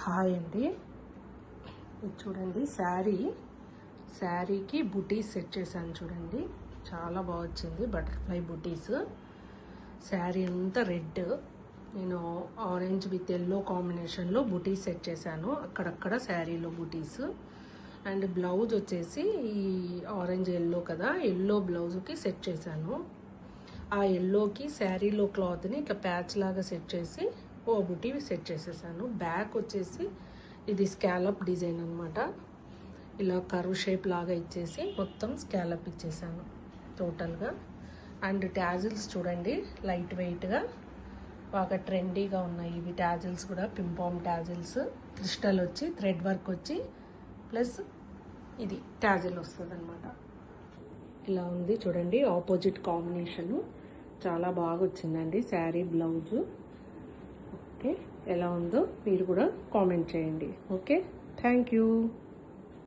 Hi అండి. ఇది చూడండి శారీకి బుటీస్ సెట్ చేశాను చూడండి. చాలా బాగా వచ్చింది బటర్ఫ్లై బుటీస్. శారీ అంతా రెడ్, నేను ఆరెంజ్ విత్ ఎల్లో కాంబినేషన్లో బుటీస్ సెట్ చేశాను. అక్కడక్కడ శారీలో బుటీస్. అండ్ బ్లౌజ్ వచ్చేసి ఈ ఆరెంజ్ ఎల్లో కదా, ఎల్లో బ్లౌజ్కి సెట్ చేశాను. ఆ ఎల్లోకి శారీలో క్లాత్ని ఇక ప్యాచ్ లాగా సెట్ చేసి ఓ బుటీ సెట్ చేసేసాను. బ్యాక్ వచ్చేసి ఇది స్కాలప్ డిజైన్ అనమాట. ఇలా కర్వ్ షేప్ లాగా ఇచ్చేసి మొత్తం స్కాలప్ ఇచ్చేసాను టోటల్గా. అండ్ ట్యాజిల్స్ చూడండి, లైట్ వెయిట్గా బాగా ట్రెండీగా ఉన్నాయి ఇవి. ట్యాజిల్స్ కూడా పింపామ్ ట్యాజిల్స్, క్రిస్టల్ వచ్చి థ్రెడ్ వర్క్ వచ్చి ప్లస్ ఇది ట్యాజిల్ వస్తుంది అనమాట. ఇలా ఉంది చూడండి, ఆపోజిట్ కాంబినేషను చాలా బాగా వచ్చిందండి శారీ బ్లౌజు. ఓకే, ఎలా ఉందో మీరు కూడా కామెంట్ చేయండి. Okay, thank you.